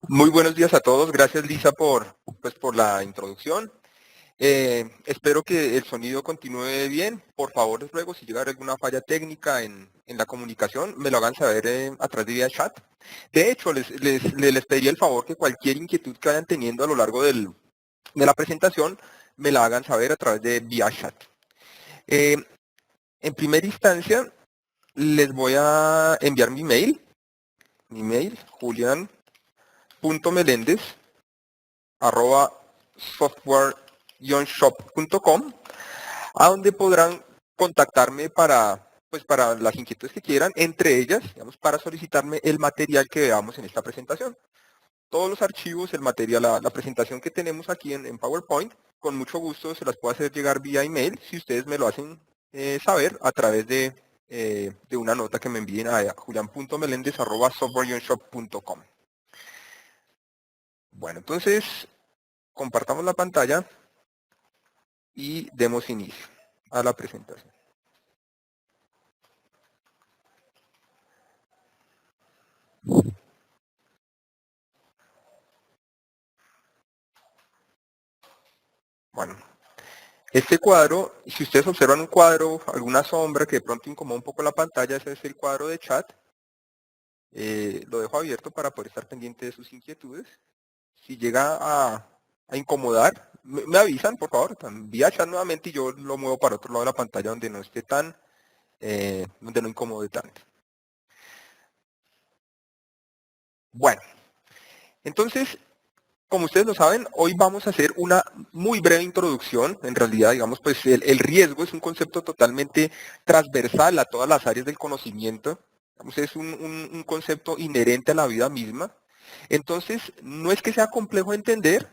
Muy buenos días a todos. Gracias, Lisa, por la introducción. Espero que el sonido continúe bien. Por favor, luego, si llega alguna falla técnica en la comunicación, me lo hagan saber a través de vía chat. De hecho, les pediría el favor que cualquier inquietud que vayan teniendo a lo largo de la presentación, me la hagan saber a través de vía chat. En primera instancia, les voy a enviar mi mail, julian.melendez@software-shop.com, a donde podrán contactarme para las inquietudes que quieran, entre ellas, digamos, para solicitarme el material que veamos en esta presentación. Todos los archivos, el material, la presentación que tenemos aquí en PowerPoint, con mucho gusto se las puedo hacer llegar vía email si ustedes me lo hacen saber a través de una nota que me envíen a julian.melendez@software-shop.com. Bueno, entonces compartamos la pantalla y demos inicio a la presentación. Bueno, este cuadro, si ustedes observan un cuadro, alguna sombra que de pronto incomoda un poco la pantalla, ese es el cuadro de chat. Lo dejo abierto para poder estar pendiente de sus inquietudes. Si llega a incomodar, me avisan, por favor, vía chat nuevamente y yo lo muevo para otro lado de la pantalla donde no esté donde no incomode tanto. Bueno, entonces, como ustedes lo saben, hoy vamos a hacer una muy breve introducción. En realidad, digamos, pues el riesgo es un concepto totalmente transversal a todas las áreas del conocimiento. Digamos, es un concepto inherente a la vida misma. Entonces, no es que sea complejo de entender,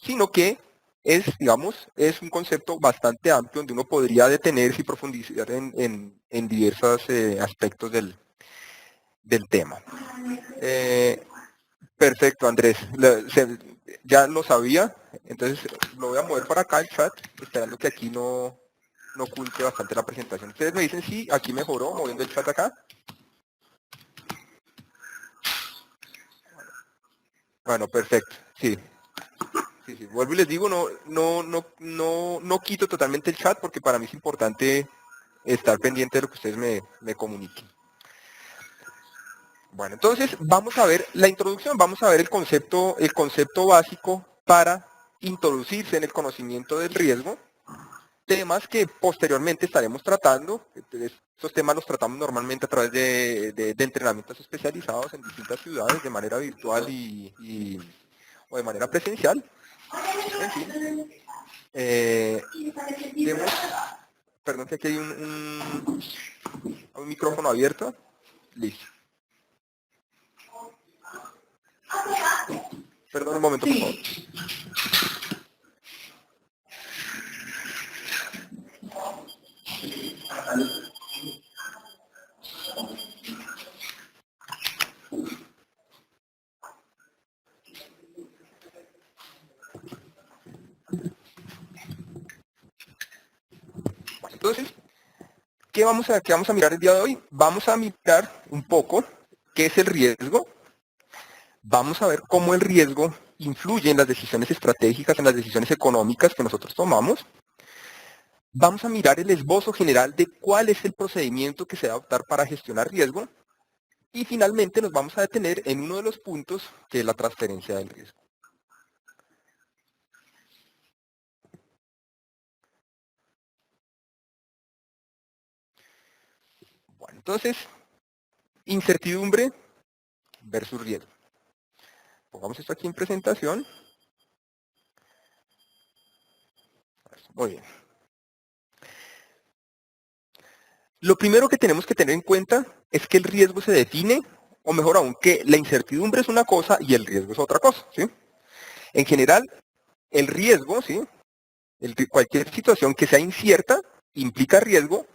sino que es un concepto bastante amplio donde uno podría detenerse y profundizar en diversos aspectos del tema. Perfecto, Andrés. Ya lo sabía, entonces lo voy a mover para acá el chat, esperando que aquí no oculte bastante la presentación. Ustedes me dicen si aquí mejoró moviendo el chat acá. Bueno, perfecto. Sí. Sí. Vuelvo y les digo, no quito totalmente el chat porque para mí es importante estar pendiente de lo que ustedes me comuniquen. Bueno, entonces vamos a ver la introducción, vamos a ver el concepto básico para introducirse en el conocimiento del riesgo, temas que posteriormente estaremos tratando. Estos temas los tratamos normalmente a través de entrenamientos especializados en distintas ciudades de manera virtual o de manera presencial. En fin, perdón que aquí hay un micrófono abierto. Listo. Perdón un momento, por favor. Entonces, ¿qué vamos a mirar el día de hoy? Vamos a mirar un poco qué es el riesgo. Vamos a ver cómo el riesgo influye en las decisiones estratégicas, en las decisiones económicas que nosotros tomamos. Vamos a mirar el esbozo general de cuál es el procedimiento que se debe adoptar para gestionar riesgo. Y finalmente nos vamos a detener en uno de los puntos, que es la transferencia del riesgo. Bueno, entonces, incertidumbre versus riesgo. Pongamos esto aquí en presentación. Muy bien. Lo primero que tenemos que tener en cuenta es que el riesgo se define, o mejor aún, que la incertidumbre es una cosa y el riesgo es otra cosa, ¿sí? En general, el riesgo, ¿sí? Cualquier situación que sea incierta implica riesgo,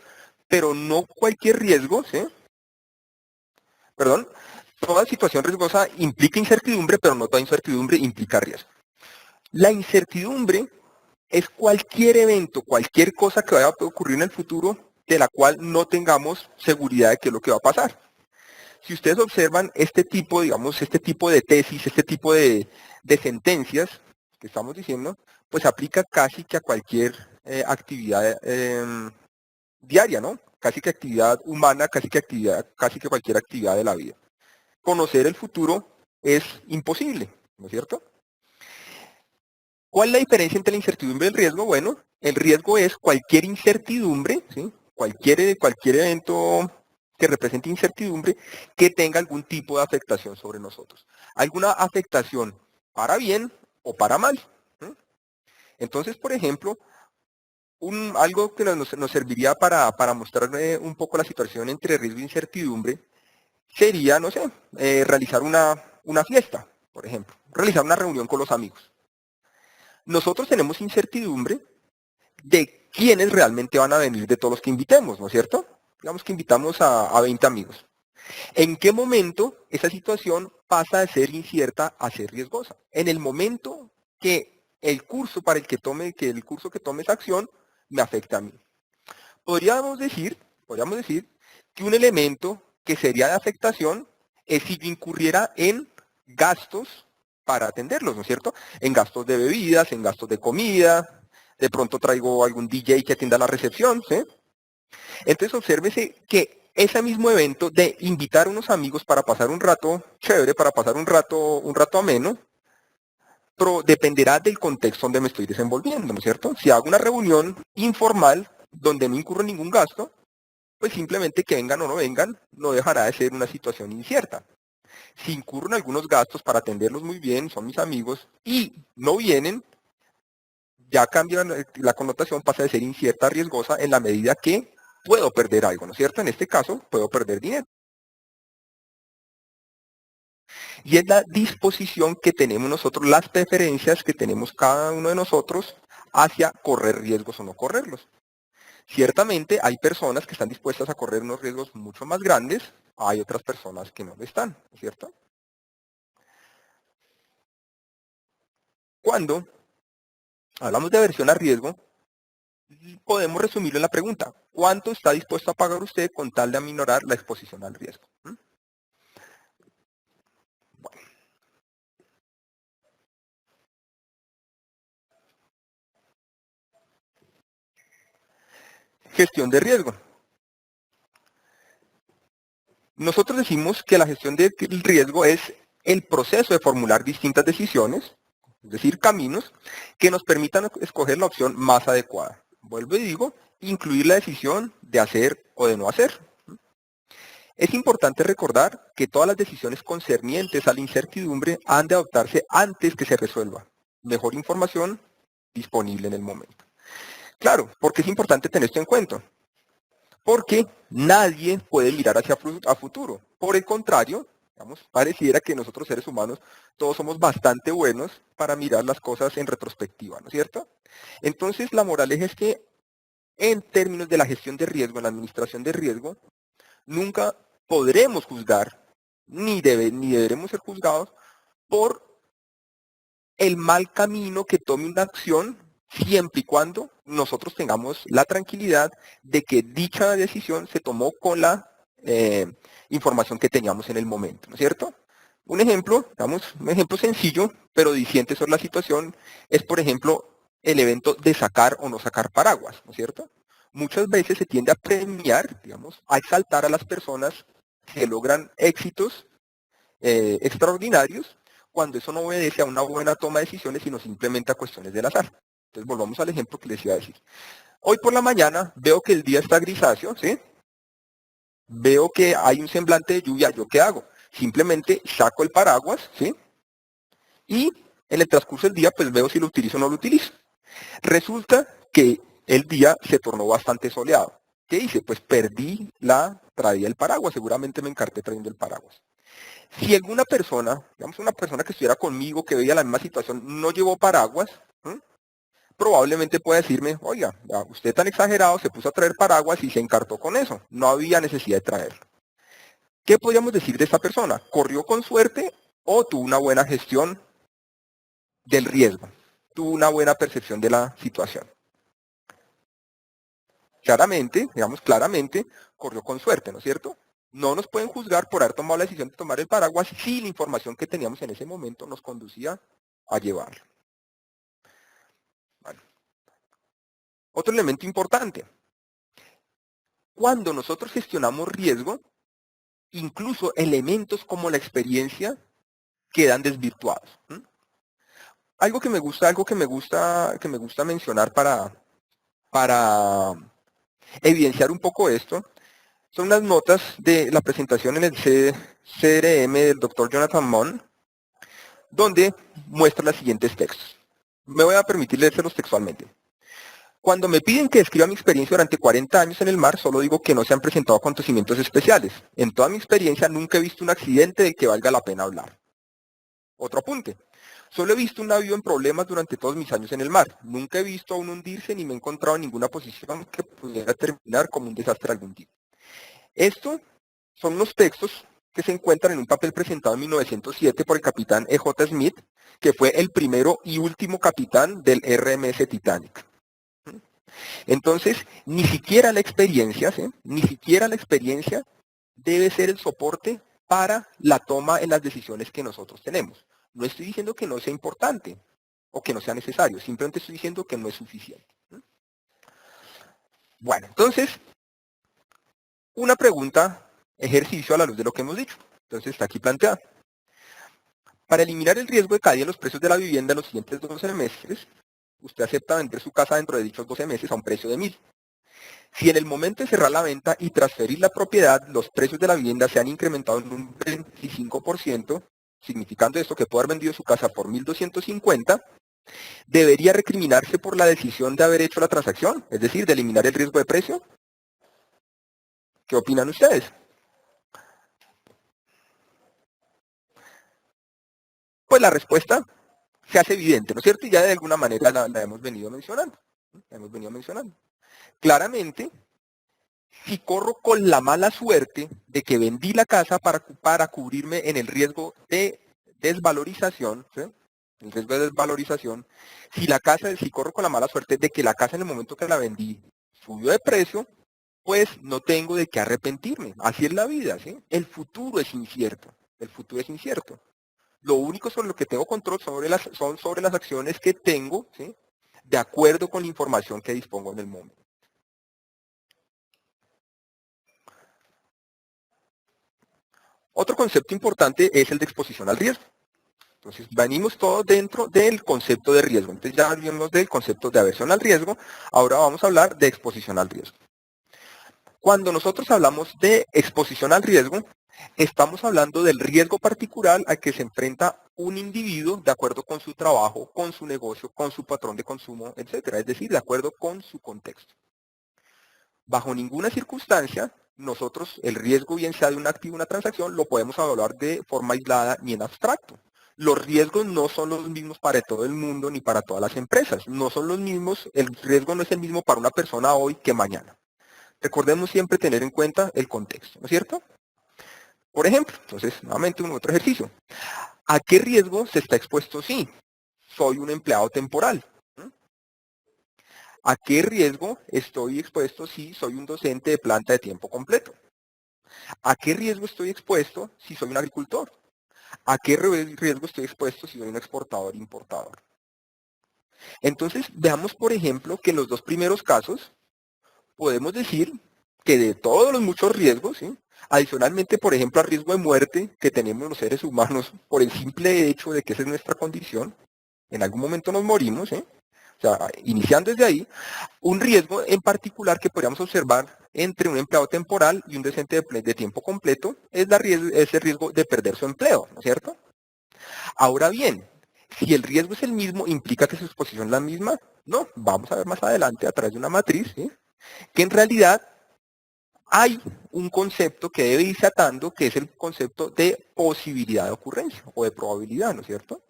pero no cualquier riesgo, ¿sí? Perdón, toda situación riesgosa implica incertidumbre, pero no toda incertidumbre implica riesgo. La incertidumbre es cualquier evento, cualquier cosa que vaya a ocurrir en el futuro de la cual no tengamos seguridad de qué es lo que va a pasar. Si ustedes observan este tipo, digamos, este tipo de tesis, este tipo de sentencias que estamos diciendo, pues aplica casi que a cualquier actividad diaria, ¿no? Casi que actividad humana, casi que cualquier actividad de la vida. Conocer el futuro es imposible, ¿no es cierto? ¿Cuál es la diferencia entre la incertidumbre y el riesgo? Bueno, el riesgo es cualquier incertidumbre, ¿sí? Cualquier evento que represente incertidumbre que tenga algún tipo de afectación sobre nosotros. Alguna afectación para bien o para mal. ¿Sí? Entonces, por ejemplo, algo que nos serviría para mostrar un poco la situación entre riesgo e incertidumbre sería, no sé, realizar una fiesta, por ejemplo, realizar una reunión con los amigos. Nosotros tenemos incertidumbre de quiénes realmente van a venir de todos los que invitemos, ¿no es cierto? Digamos que invitamos a 20 amigos. ¿En qué momento esa situación pasa de ser incierta a ser riesgosa? En el momento que el curso para el que tome, que el curso que tome esa acción me afecta a mí. Podríamos decir que un elemento que sería de afectación es si yo incurriera en gastos para atenderlos, ¿no es cierto? En gastos de bebidas, en gastos de comida, de pronto traigo algún DJ que atienda la recepción, ¿sí? Entonces obsérvese que ese mismo evento de invitar a unos amigos para pasar un rato chévere, para pasar un rato ameno, pero dependerá del contexto donde me estoy desenvolviendo, ¿no es cierto? Si hago una reunión informal donde no incurro en ningún gasto, pues simplemente que vengan o no vengan, no dejará de ser una situación incierta. Si incurro en algunos gastos para atenderlos muy bien, son mis amigos, y no vienen, ya cambia la connotación, pasa de ser incierta a riesgosa en la medida que puedo perder algo, ¿no es cierto? En este caso, puedo perder dinero. Y es la disposición que tenemos nosotros, las preferencias que tenemos cada uno de nosotros hacia correr riesgos o no correrlos. Ciertamente hay personas que están dispuestas a correr unos riesgos mucho más grandes, hay otras personas que no lo están, ¿no es cierto? Cuando hablamos de aversión a riesgo, podemos resumirlo en la pregunta, ¿cuánto está dispuesto a pagar usted con tal de aminorar la exposición al riesgo? Bueno, gestión de riesgo. Nosotros decimos que la gestión del riesgo es el proceso de formular distintas decisiones, es decir, caminos, que nos permitan escoger la opción más adecuada. Vuelvo y digo, incluir la decisión de hacer o de no hacer. Es importante recordar que todas las decisiones concernientes a la incertidumbre han de adoptarse antes que se resuelva. Mejor información disponible en el momento. Claro, porque es importante tener esto en cuenta. Porque nadie puede mirar hacia a futuro. Por el contrario, digamos, pareciera que nosotros seres humanos todos somos bastante buenos para mirar las cosas en retrospectiva, ¿no es cierto? Entonces, la moraleja es que en términos de la gestión de riesgo, en la administración de riesgo, nunca podremos juzgar, ni deberemos ser juzgados por el mal camino que tome una acción siempre y cuando nosotros tengamos la tranquilidad de que dicha decisión se tomó con la información que teníamos en el momento, ¿no es cierto? Un ejemplo, un ejemplo sencillo, pero diciente sobre la situación, es por ejemplo el evento de sacar o no sacar paraguas, ¿no es cierto? Muchas veces se tiende a premiar, digamos, a exaltar a las personas que logran éxitos extraordinarios cuando eso no obedece a una buena toma de decisiones, sino simplemente a cuestiones del azar. Entonces volvamos al ejemplo que les iba a decir. Hoy por la mañana veo que el día está grisáceo, ¿sí? Veo que hay un semblante de lluvia, ¿yo qué hago? Simplemente saco el paraguas, ¿sí? Y en el transcurso del día, pues veo si lo utilizo o no lo utilizo. Resulta que el día se tornó bastante soleado. ¿Qué hice? Pues perdí la traía el paraguas, seguramente me encarté trayendo el paraguas. Si alguna persona, digamos una persona que estuviera conmigo, que veía la misma situación, no llevó paraguas, ¿sí? Probablemente pueda decirme, oiga, usted tan exagerado se puso a traer paraguas y se encartó con eso. No había necesidad de traerlo. ¿Qué podríamos decir de esta persona? ¿Corrió con suerte o tuvo una buena gestión del riesgo? Tuvo una buena percepción de la situación. Claramente, digamos claramente, corrió con suerte, ¿no es cierto? No nos pueden juzgar por haber tomado la decisión de tomar el paraguas si la información que teníamos en ese momento nos conducía a llevarlo. Bueno. Otro elemento importante. Cuando nosotros gestionamos riesgo, incluso elementos como la experiencia quedan desvirtuados. Algo que me gusta mencionar para evidenciar un poco esto, son las notas de la presentación en el CRM del Dr. Jonathan Mon, donde muestra los siguientes textos. Me voy a permitir leérselos textualmente. Cuando me piden que describa mi experiencia durante 40 años en el mar, solo digo que no se han presentado acontecimientos especiales. En toda mi experiencia nunca he visto un accidente del que valga la pena hablar. Otro apunte. Solo he visto un navío en problemas durante todos mis años en el mar. Nunca he visto a uno hundirse ni me he encontrado en ninguna posición que pudiera terminar como un desastre algún tipo. Estos son los textos que se encuentran en un papel presentado en 1907 por el capitán E.J. Smith, que fue el primero y último capitán del RMS Titanic. Entonces, ni siquiera la experiencia, ¿sí? Ni siquiera la experiencia debe ser el soporte para la toma en las decisiones que nosotros tenemos. No estoy diciendo que no sea importante o que no sea necesario, simplemente estoy diciendo que no es suficiente. Bueno, entonces, una pregunta, ejercicio a la luz de lo que hemos dicho. Entonces está aquí planteada. Para eliminar el riesgo de caída en los precios de la vivienda en los siguientes 12 meses, usted acepta vender su casa dentro de dichos 12 meses a un precio de 1.000. Si en el momento de cerrar la venta y transferir la propiedad, los precios de la vivienda se han incrementado en un 25%, significando esto que puede haber vendido su casa por 1.250, ¿debería recriminarse por la decisión de haber hecho la transacción? Es decir, de eliminar el riesgo de precio. ¿Qué opinan ustedes? Pues la respuesta se hace evidente, ¿no es cierto? Y ya de alguna manera la hemos venido mencionando. Claramente, si corro con la mala suerte de que vendí la casa para cubrirme en el riesgo de desvalorización, ¿sí? El riesgo de desvalorización, si corro con la mala suerte de que la casa en el momento que la vendí subió de precio, pues no tengo de qué arrepentirme. Así es la vida, ¿sí? El futuro es incierto. El futuro es incierto. Lo único sobre lo que tengo control son sobre las acciones que tengo, ¿sí? De acuerdo con la información que dispongo en el momento. Otro concepto importante es el de exposición al riesgo. Entonces, venimos todos dentro del concepto de riesgo. Entonces, ya vimos del concepto de aversión al riesgo. Ahora vamos a hablar de exposición al riesgo. Cuando nosotros hablamos de exposición al riesgo, estamos hablando del riesgo particular al que se enfrenta un individuo de acuerdo con su trabajo, con su negocio, con su patrón de consumo, etcétera. Es decir, de acuerdo con su contexto. Bajo ninguna circunstancia, nosotros el riesgo, bien sea de un activo o una transacción, lo podemos evaluar de forma aislada ni en abstracto. Los riesgos no son los mismos para todo el mundo ni para todas las empresas. No son los mismos, el riesgo no es el mismo para una persona hoy que mañana. Recordemos siempre tener en cuenta el contexto, ¿no es cierto? Por ejemplo, entonces, nuevamente un otro ejercicio. ¿A qué riesgo se está expuesto si soy un empleado temporal? ¿A qué riesgo estoy expuesto si soy un docente de planta de tiempo completo? ¿A qué riesgo estoy expuesto si soy un agricultor? ¿A qué riesgo estoy expuesto si soy un exportador-importador? Entonces, veamos, por ejemplo, que en los dos primeros casos podemos decir que de todos los muchos riesgos, ¿sí? Adicionalmente, por ejemplo, al riesgo de muerte que tenemos los seres humanos por el simple hecho de que esa es nuestra condición, en algún momento nos morimos, ¿sí? O sea, iniciando desde ahí, un riesgo en particular que podríamos observar entre un empleado temporal y un docente de tiempo completo es ese riesgo de perder su empleo, ¿no es cierto? Ahora bien, si el riesgo es el mismo, ¿implica que su exposición es la misma? No, vamos a ver más adelante a través de una matriz, ¿sí? Que en realidad hay un concepto que debe irse atando, que es el concepto de posibilidad de ocurrencia o de probabilidad, ¿no es cierto?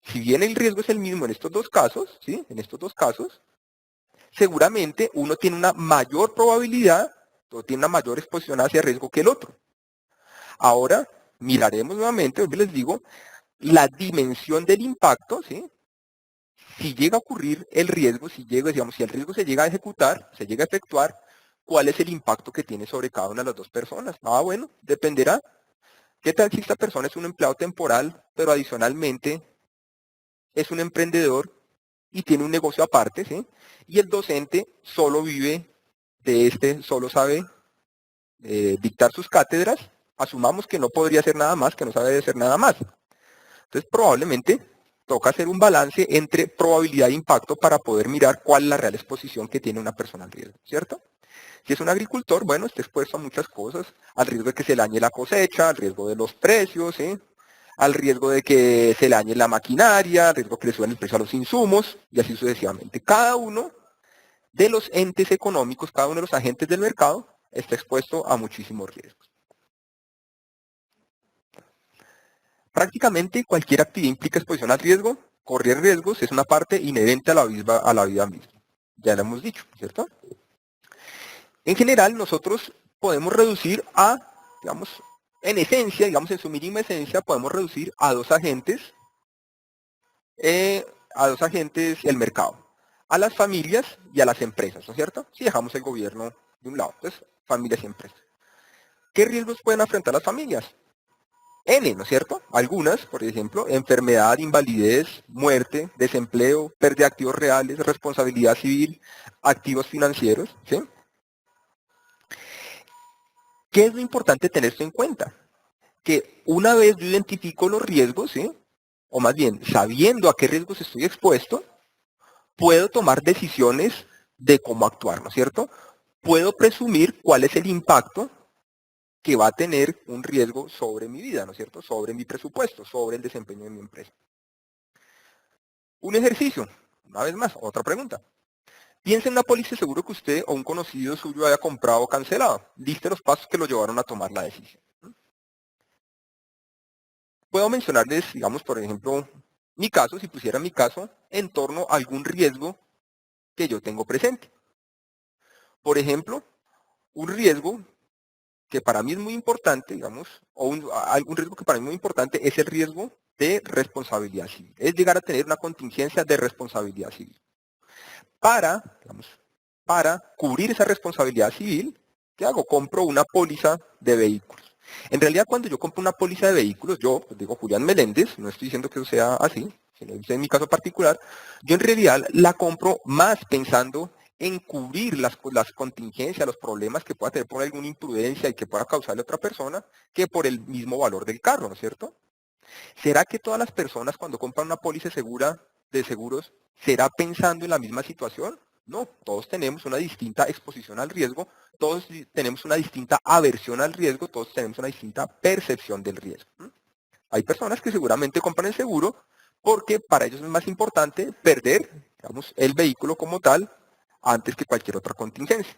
Si bien el riesgo es el mismo en estos dos casos, ¿sí? En estos dos casos, seguramente uno tiene una mayor probabilidad o tiene una mayor exposición hacia riesgo que el otro. Ahora, miraremos nuevamente, hoy les digo, la dimensión del impacto, ¿sí? Si llega a ocurrir el riesgo, si el riesgo se llega a ejecutar, se llega a efectuar, cuál es el impacto que tiene sobre cada una de las dos personas. Ah, bueno, dependerá. ¿Qué tal si esta persona es un empleado temporal, pero adicionalmente es un emprendedor y tiene un negocio aparte, ¿sí? Y el docente solo vive de solo sabe dictar sus cátedras, asumamos que no podría hacer nada más, que no sabe hacer nada más. Entonces probablemente toca hacer un balance entre probabilidad e impacto para poder mirar cuál es la real exposición que tiene una persona al riesgo, ¿cierto? Si es un agricultor, bueno, está expuesto a muchas cosas, al riesgo de que se le dañe la cosecha, al riesgo de los precios, ¿sí? Al riesgo de que se le dañe la maquinaria, al riesgo de que le suban el precio a los insumos, y así sucesivamente. Cada uno de los entes económicos, cada uno de los agentes del mercado, está expuesto a muchísimos riesgos. Prácticamente cualquier actividad implica exposición al riesgo, correr riesgos es una parte inherente a la vida misma. Ya lo hemos dicho, ¿cierto? En general, nosotros podemos reducir digamos, en esencia, digamos en su mínima esencia, podemos reducir a dos agentes el mercado, a las familias y a las empresas, ¿no es cierto? Si dejamos el gobierno de un lado, entonces familias y empresas. ¿Qué riesgos pueden afrontar las familias? N, ¿no es cierto? Algunas, por ejemplo, enfermedad, invalidez, muerte, desempleo, pérdida de activos reales, responsabilidad civil, activos financieros, ¿sí? ¿Qué es lo importante tener esto en cuenta? Que una vez yo identifico los riesgos, ¿sí? O más bien, sabiendo a qué riesgos estoy expuesto, puedo tomar decisiones de cómo actuar, ¿no es cierto? Puedo presumir cuál es el impacto que va a tener un riesgo sobre mi vida, ¿no es cierto? Sobre mi presupuesto, sobre el desempeño de mi empresa. Un ejercicio, una vez más, otra pregunta. Piensa en una póliza de seguro que usted o un conocido suyo haya comprado o cancelado. Liste los pasos que lo llevaron a tomar la decisión. Puedo mencionarles, digamos, por ejemplo, mi caso, si pusiera mi caso, en torno a algún riesgo que yo tengo presente. Por ejemplo, un riesgo que para mí es muy importante, digamos, algún riesgo que para mí es muy importante es el riesgo de responsabilidad civil. Es llegar a tener una contingencia de responsabilidad civil. Digamos, para cubrir esa responsabilidad civil, ¿qué hago? Compro una póliza de vehículos. En realidad, cuando yo compro una póliza de vehículos, yo, pues digo Julián Meléndez, no estoy diciendo que eso sea así, sino en mi caso particular, yo en realidad la compro más pensando en cubrir las contingencias, los problemas que pueda tener por alguna imprudencia y que pueda causarle a otra persona, que por el mismo valor del carro, ¿no es cierto? ¿Será que todas las personas cuando compran una póliza segura de seguros, será pensando en la misma situación? No, todos tenemos una distinta exposición al riesgo, todos tenemos una distinta aversión al riesgo, todos tenemos una distinta percepción del riesgo. Hay personas que seguramente compran el seguro porque para ellos es más importante perder, digamos, el vehículo como tal antes que cualquier otra contingencia.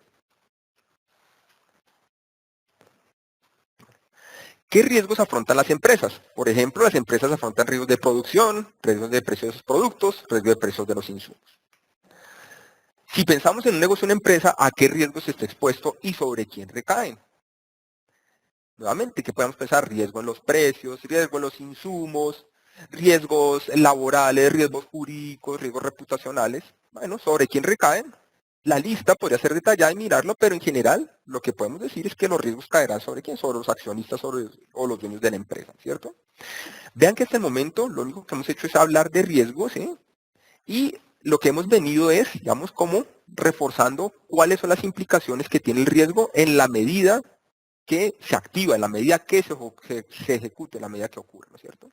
¿Qué riesgos afrontan las empresas? Por ejemplo, las empresas afrontan riesgos de producción, riesgos de precios de sus productos, riesgos de precios de los insumos. Si pensamos en un negocio, una empresa, ¿a qué riesgos está expuesto y sobre quién recaen? Nuevamente, ¿qué podemos pensar? Riesgo en los precios, riesgo en los insumos, riesgos laborales, riesgos jurídicos, riesgos reputacionales. Bueno, ¿sobre quién recaen? La lista podría ser detallada y mirarlo, pero en general lo que podemos decir es que los riesgos caerán sobre quién, sobre los accionistas o los dueños de la empresa, ¿cierto? Vean que hasta el momento lo único que hemos hecho es hablar de riesgos, ¿sí? Y lo que hemos venido es, digamos, como reforzando cuáles son las implicaciones que tiene el riesgo en la medida que se activa, en la medida que se ejecute, en la medida que ocurre, ¿no es cierto?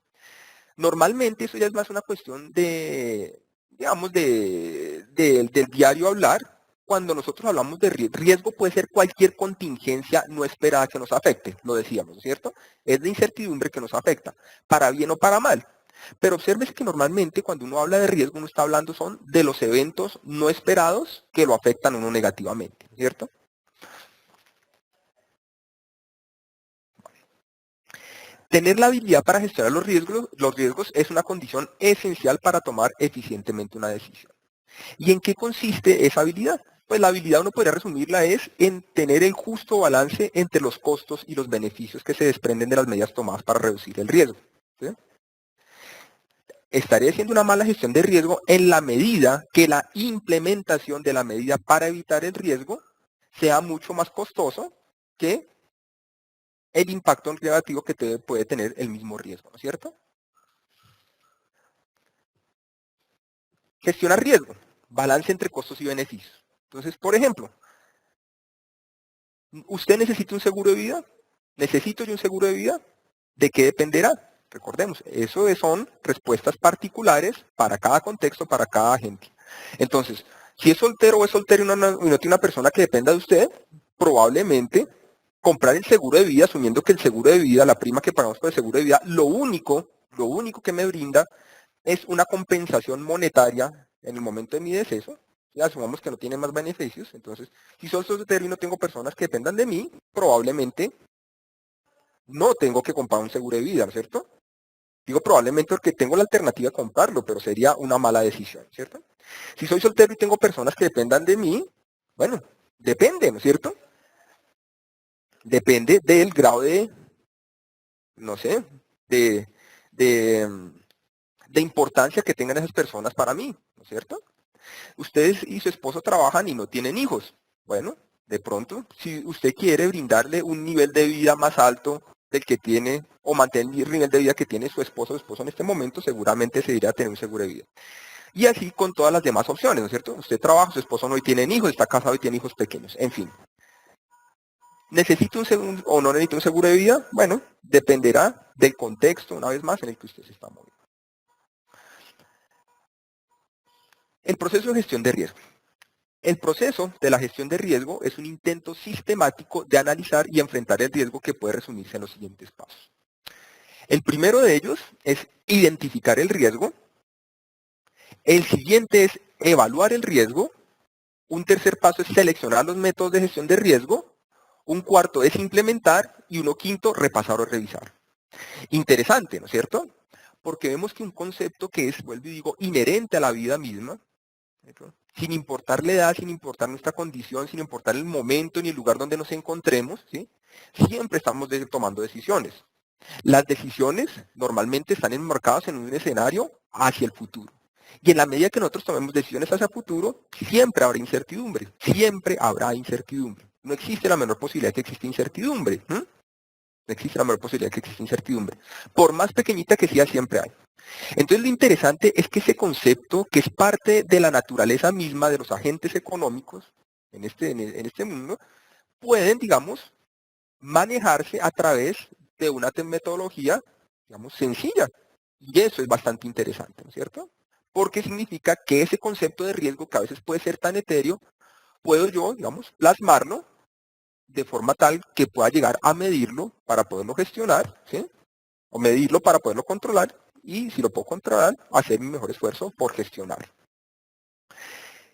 Normalmente eso ya es más una cuestión de, digamos, del diario hablar. Cuando nosotros hablamos de riesgo, puede ser cualquier contingencia no esperada que nos afecte, lo decíamos, ¿no es cierto? Es de incertidumbre que nos afecta, para bien o para mal. Pero observes que normalmente cuando uno habla de riesgo, uno está hablando son de los eventos no esperados que lo afectan a uno negativamente, ¿cierto? Tener la habilidad para gestionar los riesgos es una condición esencial para tomar eficientemente una decisión. ¿Y en qué consiste esa habilidad? Pues la habilidad uno podría resumirla es en tener el justo balance entre los costos y los beneficios que se desprenden de las medidas tomadas para reducir el riesgo. ¿Sí? Estaría haciendo una mala gestión de riesgo en la medida que la implementación de la medida para evitar el riesgo sea mucho más costoso que el impacto negativo que puede tener el mismo riesgo, ¿no es cierto? Gestionar riesgo, balance entre costos y beneficios. Entonces, por ejemplo, ¿usted necesita un seguro de vida? ¿Necesito yo un seguro de vida? ¿De qué dependerá? Recordemos, eso son respuestas particulares para cada contexto, para cada agente. Entonces, si es soltero o es soltero y no tiene una persona que dependa de usted, probablemente comprar el seguro de vida, asumiendo que el seguro de vida, la prima que pagamos por el seguro de vida, lo único que me brinda es una compensación monetaria en el momento de mi deceso. Ya asumamos que no tiene más beneficios. Entonces, si soy soltero y no tengo personas que dependan de mí, probablemente no tengo que comprar un seguro de vida, ¿no es cierto? Digo probablemente porque tengo la alternativa de comprarlo, pero sería una mala decisión, ¿cierto? Si soy soltero y tengo personas que dependan de mí, bueno, depende, ¿no es cierto? Depende del grado de, no sé, de, de, de importancia que tengan esas personas para mí, ¿no es cierto? Ustedes y su esposo trabajan y no tienen hijos. Bueno, de pronto, si usted quiere brindarle un nivel de vida más alto del que tiene o mantener el nivel de vida que tiene su esposo o esposo en este momento, seguramente se irá a tener un seguro de vida. Y así con todas las demás opciones, ¿no es cierto? Usted trabaja, su esposo no tiene hijos, está casado y tiene hijos pequeños, en fin. ¿Necesita un seguro o no necesita un seguro de vida? Bueno, dependerá del contexto, una vez más, en el que usted se está moviendo. El proceso de gestión de riesgo. El proceso de la gestión de riesgo es un intento sistemático de analizar y enfrentar el riesgo que puede resumirse en los siguientes pasos. El primero de ellos es identificar el riesgo. El siguiente es evaluar el riesgo. Un tercer paso es seleccionar los métodos de gestión de riesgo. Un cuarto es implementar y uno quinto, repasar o revisar. Interesante, ¿no es cierto? Porque vemos que un concepto que es, vuelvo y digo, inherente a la vida misma, sin importar la edad, sin importar nuestra condición, sin importar el momento ni el lugar donde nos encontremos, ¿sí? Siempre estamos tomando decisiones. Las decisiones normalmente están enmarcadas en un escenario hacia el futuro. Y en la medida que nosotros tomemos decisiones hacia el futuro, siempre habrá incertidumbre. Siempre habrá incertidumbre. No existe la menor posibilidad de que exista incertidumbre. No existe la menor posibilidad de que exista incertidumbre. Por más pequeñita que sea, siempre hay. Entonces lo interesante es que ese concepto, que es parte de la naturaleza misma de los agentes económicos en este mundo, pueden, digamos, manejarse a través de una metodología, digamos, sencilla. Y eso es bastante interesante, ¿no es cierto? Porque significa que ese concepto de riesgo, que a veces puede ser tan etéreo, puedo yo, digamos, plasmarlo de forma tal que pueda llegar a medirlo para poderlo gestionar, ¿sí? O medirlo para poderlo controlar y si lo puedo controlar, hacer mi mejor esfuerzo por gestionarlo.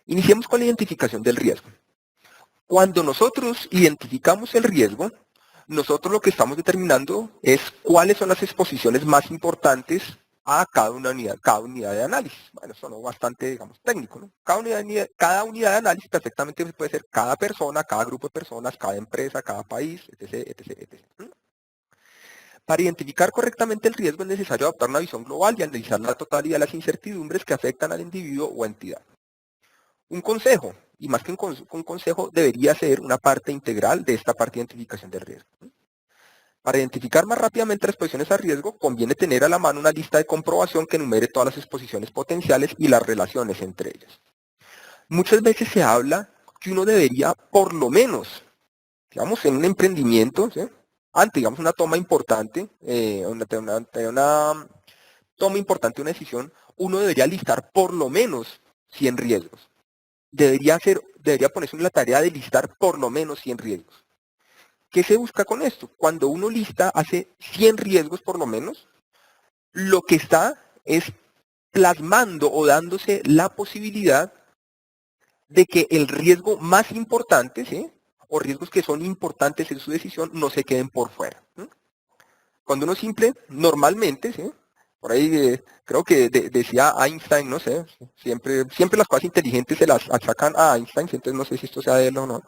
Iniciemos con la identificación del riesgo. Cuando nosotros identificamos el riesgo, nosotros lo que estamos determinando es cuáles son las exposiciones más importantes a cada unidad de análisis. Bueno, eso no bastante, digamos, técnico, ¿no? Cada unidad de análisis perfectamente puede ser cada persona, cada grupo de personas, cada empresa, cada país, etc., etc., etc. Para identificar correctamente el riesgo es necesario adoptar una visión global y analizar la totalidad de las incertidumbres que afectan al individuo o entidad. Un consejo, y más que un consejo, debería ser una parte integral de esta parte de identificación del riesgo. Para identificar más rápidamente las exposiciones a riesgo, conviene tener a la mano una lista de comprobación que enumere todas las exposiciones potenciales y las relaciones entre ellas. Muchas veces se habla que uno debería, por lo menos, digamos, en un emprendimiento, ¿sí? Ante, digamos, una toma importante, una toma importante, una decisión, uno debería listar por lo menos 100 riesgos. Debería ponerse en la tarea de listar por lo menos 100 riesgos. ¿Qué se busca con esto? Cuando uno lista, hace 100 riesgos por lo menos, lo que está es plasmando o dándose la posibilidad de que el riesgo más importante, ¿sí? O riesgos que son importantes en su decisión, no se queden por fuera. ¿Sí? Cuando uno simple, normalmente, ¿sí? Por ahí creo que decía Einstein, no sé, siempre las cosas inteligentes se las achacan a Einstein, entonces no sé si esto sea de él o no.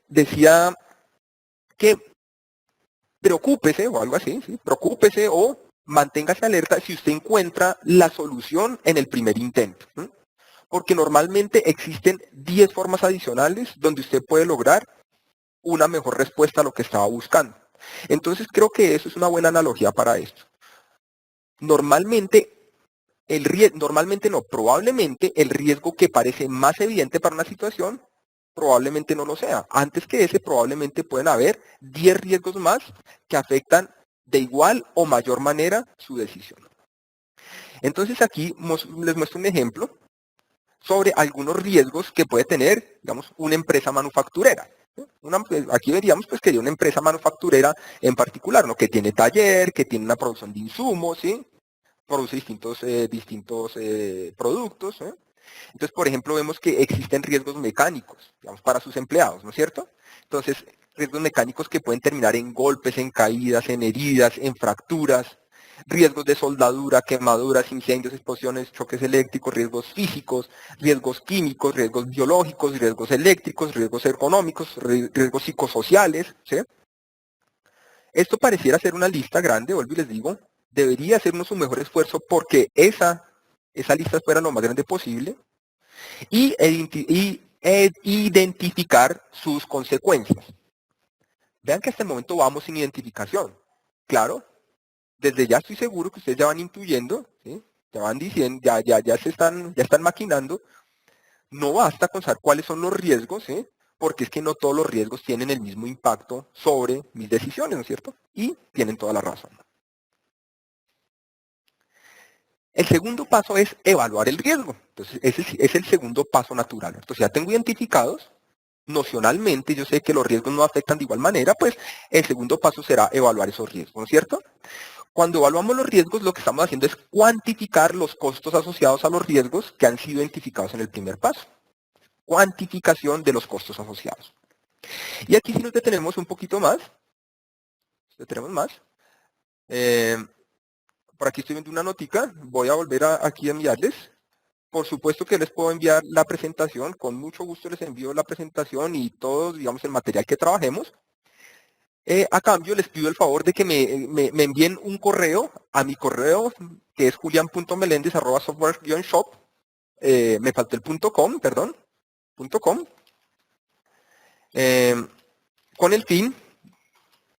Decía que preocúpese o algo así, ¿sí? Preocúpese o manténgase alerta si usted encuentra la solución en el primer intento. ¿Sí? Porque normalmente existen 10 formas adicionales donde usted puede lograr una mejor respuesta a lo que estaba buscando. Entonces creo que eso es una buena analogía para esto. Normalmente probablemente el riesgo que parece más evidente para una situación, probablemente no lo sea. Antes que ese, probablemente pueden haber 10 riesgos más que afectan de igual o mayor manera su decisión. Entonces aquí les muestro un ejemplo sobre algunos riesgos que puede tener, digamos, una empresa manufacturera. Aquí veríamos pues que hay una empresa manufacturera en particular, ¿no? Que tiene taller, que tiene una producción de insumos, ¿sí? Produce distintos productos. Entonces, por ejemplo, vemos que existen riesgos mecánicos, digamos, para sus empleados, ¿no es cierto? Entonces, riesgos mecánicos que pueden terminar en golpes, en caídas, en heridas, en fracturas, riesgos de soldadura, quemaduras, incendios, explosiones, choques eléctricos, riesgos físicos, riesgos químicos, riesgos biológicos, riesgos eléctricos, riesgos económicos, riesgos psicosociales, ¿sí? Esto pareciera ser una lista grande, vuelvo y les digo, debería hacernos un mejor esfuerzo porque esa lista fuera lo más grande posible y identificar sus consecuencias. Vean que hasta el momento vamos sin identificación. Claro, desde ya estoy seguro que ustedes ya van intuyendo, ¿sí? Ya van diciendo, ya están maquinando. No basta con saber cuáles son los riesgos, ¿sí? Porque es que no todos los riesgos tienen el mismo impacto sobre mis decisiones, ¿no es cierto? Y tienen toda la razón. El segundo paso es evaluar el riesgo. Entonces, ese es el segundo paso natural. Entonces, ya tengo identificados, nocionalmente yo sé que los riesgos no afectan de igual manera, pues el segundo paso será evaluar esos riesgos, ¿no es cierto? Cuando evaluamos los riesgos, lo que estamos haciendo es cuantificar los costos asociados a los riesgos que han sido identificados en el primer paso. Cuantificación de los costos asociados. Y aquí si nos detenemos un poquito más, por aquí estoy viendo una notica, voy a volver aquí a enviarles. Por supuesto que les puedo enviar la presentación, con mucho gusto les envío la presentación y todo, digamos, el material que trabajemos. A cambio, les pido el favor de que me envíen un correo a mi correo, que es julian.melendez@software-shop. Me faltó el .com, perdón, .com, con el fin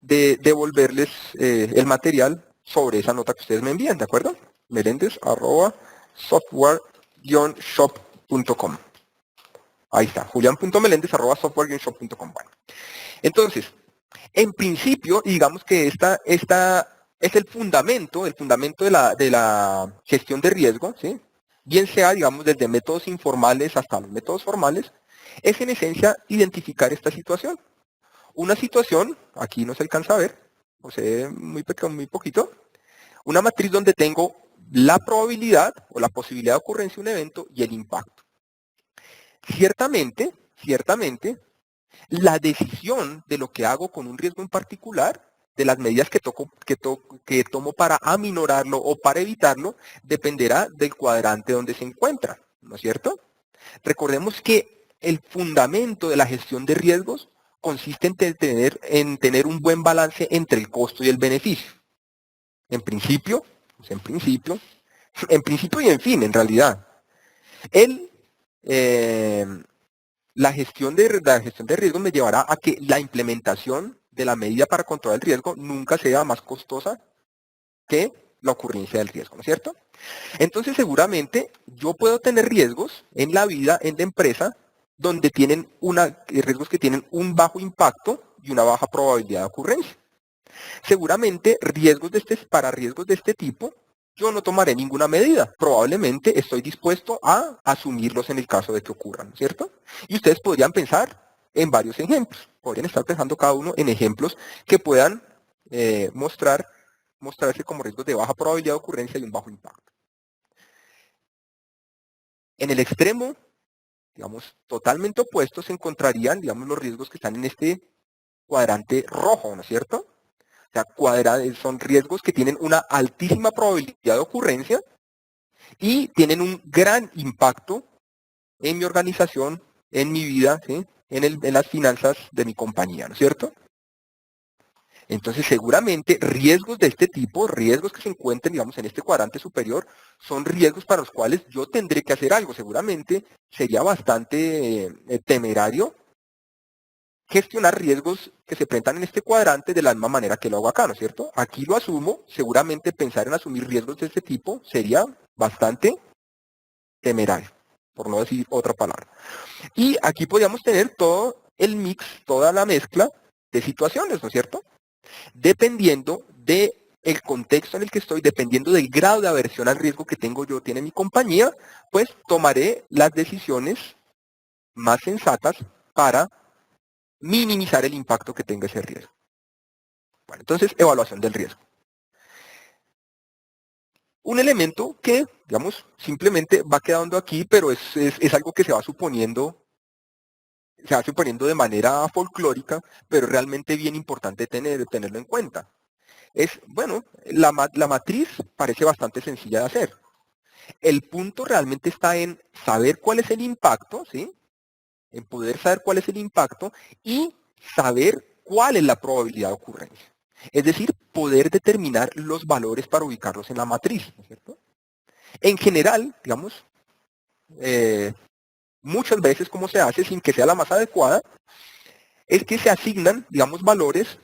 de devolverles el material sobre esa nota que ustedes me envían, ¿de acuerdo? melendez@software-shop.com. Ahí está, julian.melendez@software-shop.com. Bueno, entonces, en principio, digamos que esta es el fundamento de la gestión de riesgo, ¿sí? Bien sea, digamos, desde métodos informales hasta los métodos formales, es en esencia identificar esta situación. Una situación, aquí no se alcanza a ver, o sea, muy poquito, una matriz donde tengo la probabilidad o la posibilidad de ocurrencia de un evento y el impacto. Ciertamente, la decisión de lo que hago con un riesgo en particular, de las medidas que tomo para aminorarlo o para evitarlo, dependerá del cuadrante donde se encuentra, ¿no es cierto? Recordemos que el fundamento de la gestión de riesgos consiste en tener un buen balance entre el costo y el beneficio. En principio, y en fin, en realidad. La gestión de riesgos me llevará a que la implementación de la medida para controlar el riesgo nunca sea más costosa que la ocurrencia del riesgo, ¿no es cierto? Entonces, seguramente yo puedo tener riesgos en la vida, en la empresa, donde tienen riesgos que tienen un bajo impacto y una baja probabilidad de ocurrencia. Seguramente para riesgos de este tipo, yo no tomaré ninguna medida. Probablemente estoy dispuesto a asumirlos en el caso de que ocurran, ¿cierto? Y ustedes podrían pensar en varios ejemplos. Podrían estar pensando cada uno en ejemplos que puedan mostrarse como riesgos de baja probabilidad de ocurrencia y un bajo impacto. En el extremo, digamos, totalmente opuesto, se encontrarían, digamos, los riesgos que están en este cuadrante rojo, ¿no es cierto? O sea, son riesgos que tienen una altísima probabilidad de ocurrencia y tienen un gran impacto en mi organización, en mi vida, ¿sí? en las finanzas de mi compañía, ¿no es cierto? Entonces, seguramente riesgos de este tipo, riesgos que se encuentren, digamos, en este cuadrante superior, son riesgos para los cuales yo tendré que hacer algo. Seguramente sería bastante temerario gestionar riesgos que se presentan en este cuadrante de la misma manera que lo hago acá, ¿no es cierto? Aquí lo asumo, seguramente pensar en asumir riesgos de este tipo sería bastante temerario, por no decir otra palabra. Y aquí podríamos tener todo el mix, toda la mezcla de situaciones, ¿no es cierto? Dependiendo del contexto en el que estoy, dependiendo del grado de aversión al riesgo que tengo yo, tiene mi compañía, pues tomaré las decisiones más sensatas para minimizar el impacto que tenga ese riesgo. Bueno, entonces, evaluación del riesgo. Un elemento que, digamos, simplemente va quedando aquí, pero es algo que se va suponiendo de manera folclórica, pero realmente bien importante tenerlo en cuenta. Es, bueno, la matriz parece bastante sencilla de hacer. El punto realmente está en saber cuál es el impacto, ¿sí? En poder saber cuál es el impacto y saber cuál es la probabilidad de ocurrencia. Es decir, poder determinar los valores para ubicarlos en la matriz, ¿no es cierto? En general, digamos, muchas veces como se hace sin que sea la más adecuada, es que se asignan, digamos, valores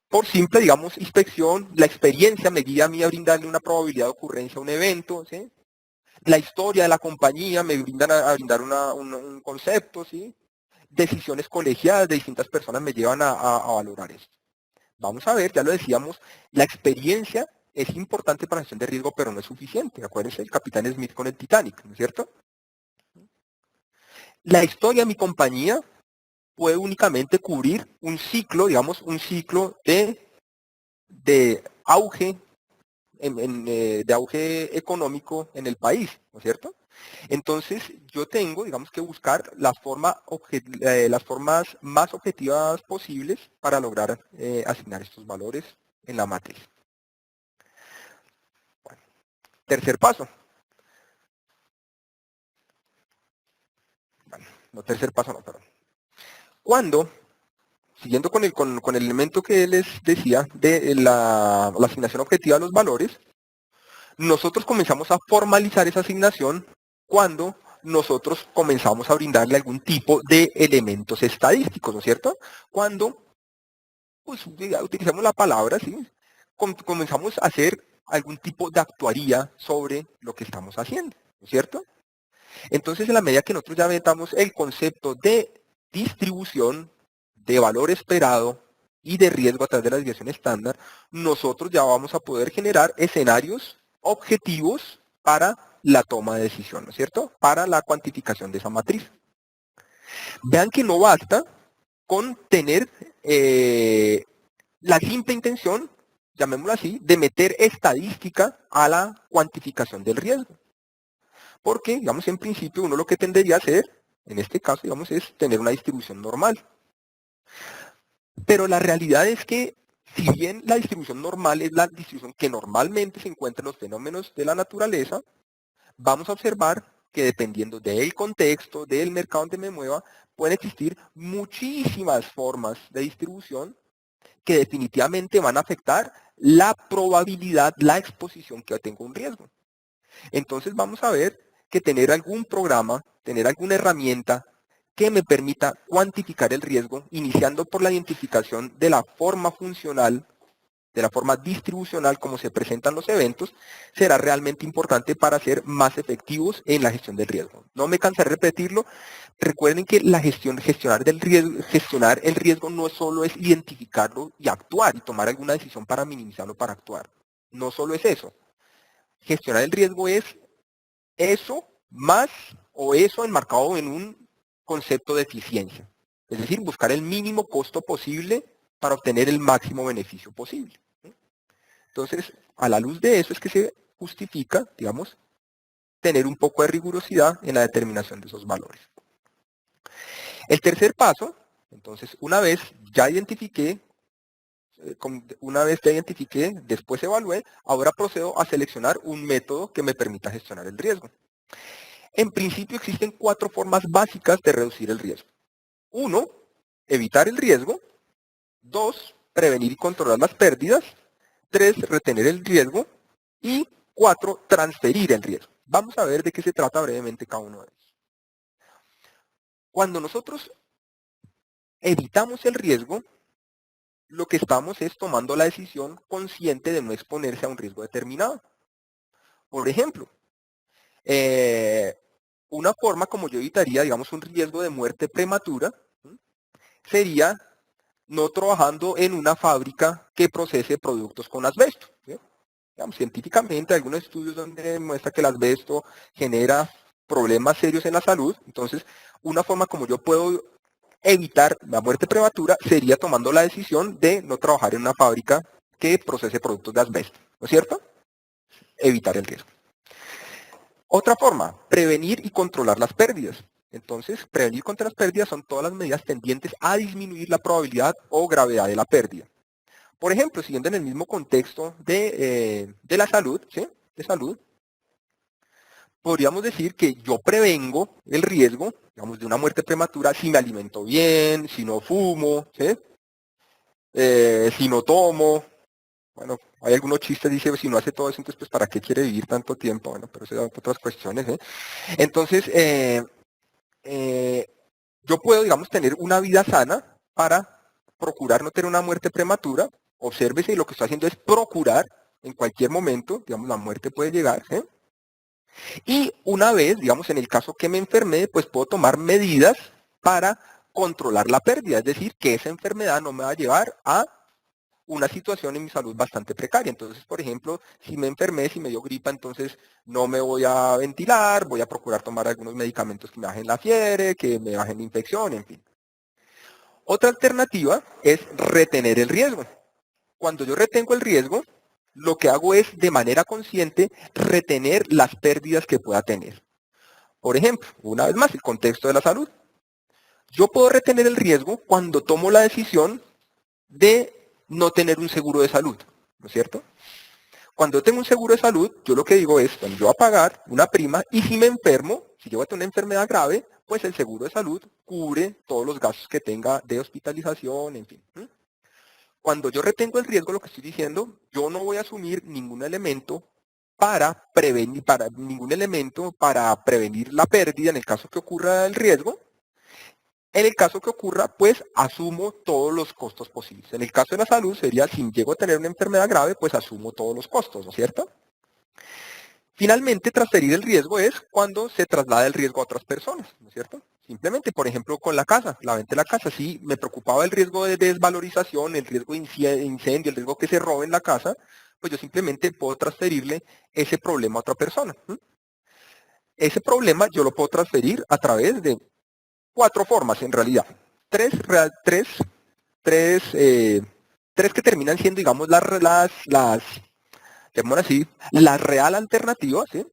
por simple, digamos, inspección. La experiencia me guía a mí a brindarle una probabilidad de ocurrencia a un evento, ¿sí? La historia de la compañía me brindan a brindar un concepto, ¿sí? Decisiones colegiadas de distintas personas me llevan a valorar esto. Vamos a ver, ya lo decíamos, la experiencia es importante para la gestión de riesgo, pero no es suficiente. Acuérdense el capitán Smith con el Titanic, ¿no es cierto? La historia de mi compañía puede únicamente cubrir un ciclo, digamos, un ciclo de auge, de auge económico en el país, ¿no es cierto? Entonces, yo tengo, digamos, que buscar las formas más objetivas posibles para lograr asignar estos valores en la matriz. Bueno, tercer paso. Bueno, no tercer paso, no, perdón. Cuando, siguiendo con el elemento que les decía de la asignación objetiva de los valores, nosotros comenzamos a formalizar esa asignación cuando nosotros comenzamos a brindarle algún tipo de elementos estadísticos, ¿no es cierto? Cuando pues, utilizamos la palabra, ¿sí? Comenzamos a hacer algún tipo de actuaría sobre lo que estamos haciendo, ¿no es cierto? Entonces, en la medida que nosotros ya metamos el concepto de distribución, de valor esperado y de riesgo a través de la desviación estándar, nosotros ya vamos a poder generar escenarios objetivos para la toma de decisión, ¿no es cierto? Para la cuantificación de esa matriz. Vean que no basta con tener la simple intención, llamémoslo así, de meter estadística a la cuantificación del riesgo. Porque, digamos, en principio uno lo que tendería a hacer, en este caso, digamos, es tener una distribución normal. Pero la realidad es que, si bien la distribución normal es la distribución que normalmente se encuentra en los fenómenos de la naturaleza, vamos a observar que dependiendo del contexto, del mercado donde me mueva, pueden existir muchísimas formas de distribución que definitivamente van a afectar la probabilidad, la exposición que tengo a un riesgo. Entonces vamos a ver que tener algún programa, tener alguna herramienta que me permita cuantificar el riesgo, iniciando por la identificación de la forma funcional, de la forma distribucional como se presentan los eventos, será realmente importante para ser más efectivos en la gestión del riesgo. No me cansaré de repetirlo. Recuerden que gestionar el riesgo no solo es identificarlo y actuar y tomar alguna decisión para minimizarlo, para actuar. No solo es eso. Gestionar el riesgo es eso más o eso enmarcado en un concepto de eficiencia. Es decir, buscar el mínimo costo posible para obtener el máximo beneficio posible. Entonces, a la luz de eso es que se justifica, digamos, tener un poco de rigurosidad en la determinación de esos valores. El tercer paso, entonces, una vez ya identifiqué, después evalué, ahora procedo a seleccionar un método que me permita gestionar el riesgo. En principio existen 4 formas básicas de reducir el riesgo. 1, evitar el riesgo. 2, prevenir y controlar las pérdidas. 3, retener el riesgo. Y 4, transferir el riesgo. Vamos a ver de qué se trata brevemente cada uno de ellos. Cuando nosotros evitamos el riesgo, lo que estamos es tomando la decisión consciente de no exponerse a un riesgo determinado. Por ejemplo, una forma como yo evitaría, digamos, un riesgo de muerte prematura, sería no trabajando en una fábrica que procese productos con asbesto. ¿Sí? Digamos, científicamente, hay algunos estudios donde demuestra que el asbesto genera problemas serios en la salud. Entonces, una forma como yo puedo evitar la muerte prematura sería tomando la decisión de no trabajar en una fábrica que procese productos de asbesto. ¿No es cierto? Evitar el riesgo. Otra forma, prevenir y controlar las pérdidas. Entonces, prevenir contra las pérdidas son todas las medidas tendientes a disminuir la probabilidad o gravedad de la pérdida. Por ejemplo, siguiendo en el mismo contexto de la salud, ¿sí? De salud, podríamos decir que yo prevengo el riesgo, digamos, de una muerte prematura si me alimento bien, si no fumo, ¿sí? Si no tomo. Bueno, hay algunos chistes, dice, si no hace todo eso, entonces, pues, ¿para qué quiere vivir tanto tiempo? Bueno, pero eso son otras cuestiones, ¿eh? Entonces, yo puedo, digamos, tener una vida sana para procurar no tener una muerte prematura. Obsérvese, lo que estoy haciendo es procurar en cualquier momento, digamos, la muerte puede llegar. ¿Eh? Y una vez, digamos, en el caso que me enfermé, pues puedo tomar medidas para controlar la pérdida. Es decir, que esa enfermedad no me va a llevar a una situación en mi salud bastante precaria. Entonces, por ejemplo, si me enfermé, si me dio gripa, entonces no me voy a ventilar, voy a procurar tomar algunos medicamentos que me bajen la fiebre, que me bajen la infección, en fin. Otra alternativa es retener el riesgo. Cuando yo retengo el riesgo, lo que hago es, de manera consciente, retener las pérdidas que pueda tener. Por ejemplo, una vez más, el contexto de la salud. Yo puedo retener el riesgo cuando tomo la decisión de no tener un seguro de salud, ¿no es cierto? Cuando yo tengo un seguro de salud, yo lo que digo es, bueno, yo voy a pagar una prima y si me enfermo, si yo voy a tener una enfermedad grave, pues el seguro de salud cubre todos los gastos que tenga de hospitalización, en fin. Cuando yo retengo el riesgo, lo que estoy diciendo, yo no voy a asumir ningún elemento para prevenir la pérdida en el caso que ocurra el riesgo. En el caso que ocurra, pues asumo todos los costos posibles. En el caso de la salud sería, si llego a tener una enfermedad grave, pues asumo todos los costos, ¿no es cierto? Finalmente, transferir el riesgo es cuando se traslada el riesgo a otras personas, ¿no es cierto? Simplemente, por ejemplo, con la casa, la venta de la casa, si me preocupaba el riesgo de desvalorización, el riesgo de incendio, el riesgo que se robe en la casa, pues yo simplemente puedo transferirle ese problema a otra persona. Ese problema yo lo puedo transferir a través de 4 formas en realidad. Tres, tres que terminan siendo, digamos, así, la real alternativa, ¿sí?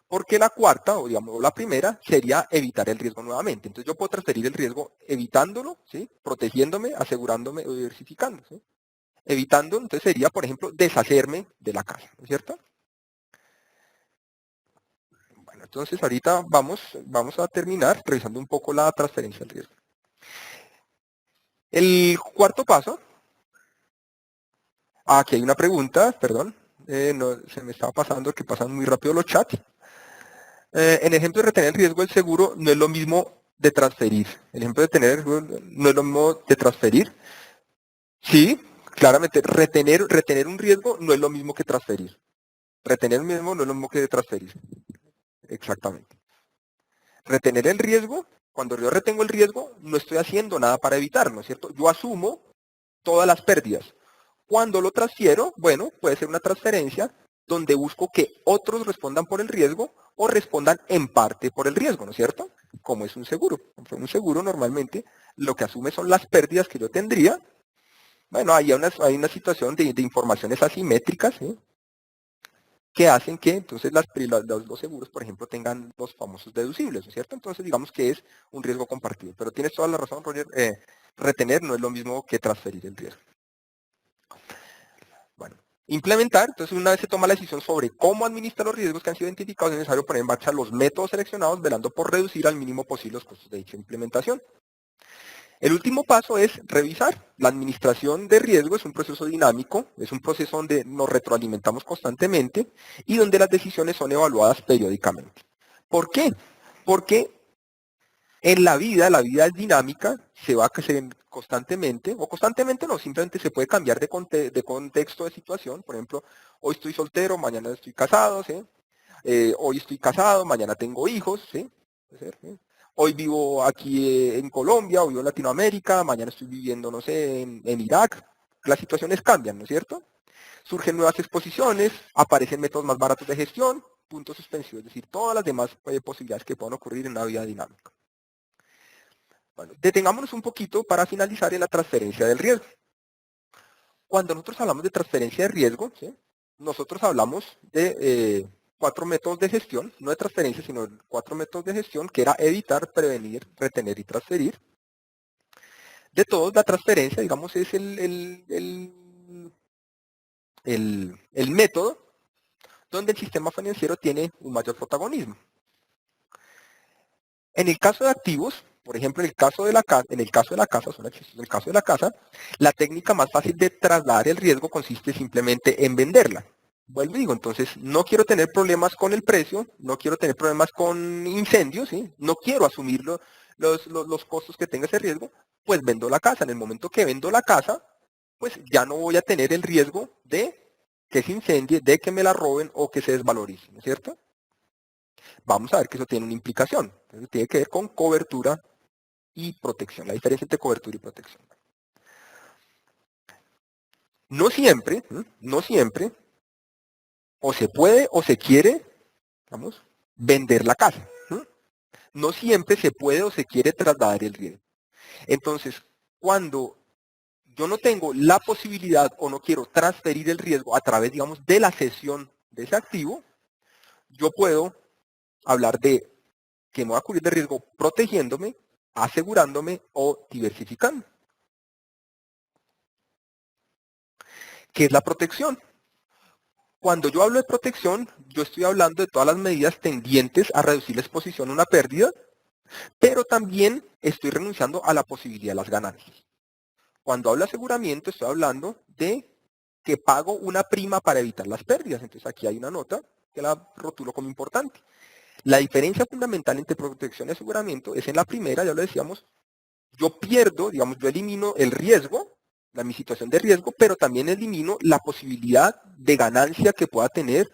Porque la cuarta, o digamos la primera, sería evitar el riesgo nuevamente. Entonces yo puedo transferir el riesgo evitándolo, ¿sí? Protegiéndome, asegurándome o diversificando. ¿Sí? Evitando, entonces sería, por ejemplo, deshacerme de la casa, ¿no es cierto? Bueno, entonces ahorita vamos a terminar revisando un poco la transferencia del riesgo. El cuarto paso, aquí hay una pregunta, perdón, no, se me estaba pasando que pasan muy rápido los chats. En el ejemplo de retener el riesgo del seguro no es lo mismo de transferir. El ejemplo de tener el riesgo no es lo mismo de transferir. Sí, claramente, retener un riesgo no es lo mismo que transferir. Retener un riesgo no es lo mismo que transferir. Exactamente. Retener el riesgo, cuando yo retengo el riesgo, no estoy haciendo nada para evitarlo, ¿no es cierto? Yo asumo todas las pérdidas. Cuando lo transfiero, bueno, puede ser una transferencia donde busco que otros respondan por el riesgo o respondan en parte por el riesgo, ¿no es cierto? Como es un seguro. Un seguro normalmente lo que asume son las pérdidas que yo tendría. Bueno, hay una situación de informaciones asimétricas, ¿sí? Que hacen que entonces los seguros, por ejemplo, tengan los famosos deducibles, ¿no es cierto? Entonces digamos que es un riesgo compartido. Pero tienes toda la razón, Roger, retener no es lo mismo que transferir el riesgo. Bueno, implementar, entonces una vez se toma la decisión sobre cómo administrar los riesgos que han sido identificados, es necesario poner en marcha los métodos seleccionados, velando por reducir al mínimo posible los costos de dicha implementación. El último paso es revisar. La administración de riesgo es un proceso dinámico, es un proceso donde nos retroalimentamos constantemente y donde las decisiones son evaluadas periódicamente. ¿Por qué? Porque en la vida es dinámica, se va a crecer constantemente, o constantemente no, simplemente se puede cambiar de contexto, de situación. Por ejemplo, hoy estoy soltero, mañana estoy casado, ¿sí? Hoy estoy casado, mañana tengo hijos, ¿sí? Puede ser, ¿sí? Hoy vivo aquí en Colombia, o vivo en Latinoamérica, mañana estoy viviendo, no sé, en Irak. Las situaciones cambian, ¿no es cierto? Surgen nuevas exposiciones, aparecen métodos más baratos de gestión, puntos suspensivos, es decir, todas las demás posibilidades que puedan ocurrir en una vida dinámica. Bueno, detengámonos un poquito para finalizar en la transferencia del riesgo. Cuando nosotros hablamos de transferencia de riesgo, ¿sí? Nosotros hablamos de 4 métodos de gestión, no de transferencia, sino 4 métodos de gestión, que era evitar, prevenir, retener y transferir. De todos, la transferencia, digamos, es el método donde el sistema financiero tiene un mayor protagonismo. En el caso de activos, por ejemplo, en el caso de la casa, la técnica más fácil de trasladar el riesgo consiste simplemente en venderla. Vuelvo y digo, entonces no quiero tener problemas con el precio, no quiero tener problemas con incendios, ¿sí? No quiero asumir los costos que tenga ese riesgo, pues vendo la casa. En el momento que vendo la casa, pues ya no voy a tener el riesgo de que se incendie, de que me la roben o que se desvalorice, ¿no es cierto? Vamos a ver que eso tiene una implicación. Entonces, tiene que ver con cobertura y protección, la diferencia entre cobertura y protección. No siempre, no siempre, o se puede o se quiere, vamos, vender la casa. No siempre se puede o se quiere trasladar el riesgo. Entonces, cuando yo no tengo la posibilidad o no quiero transferir el riesgo a través, digamos, de la cesión de ese activo, yo puedo hablar de que me voy a cubrir de riesgo protegiéndome, asegurándome o diversificando. ¿Qué es la protección? Cuando yo hablo de protección, yo estoy hablando de todas las medidas tendientes a reducir la exposición a una pérdida, pero también estoy renunciando a la posibilidad de las ganancias. Cuando hablo de aseguramiento, estoy hablando de que pago una prima para evitar las pérdidas. Entonces aquí hay una nota que la rotulo como importante. La diferencia fundamental entre protección y aseguramiento es en la primera, ya lo decíamos, yo pierdo, digamos, yo elimino el riesgo, mi situación de riesgo, pero también elimino la posibilidad de ganancia que pueda tener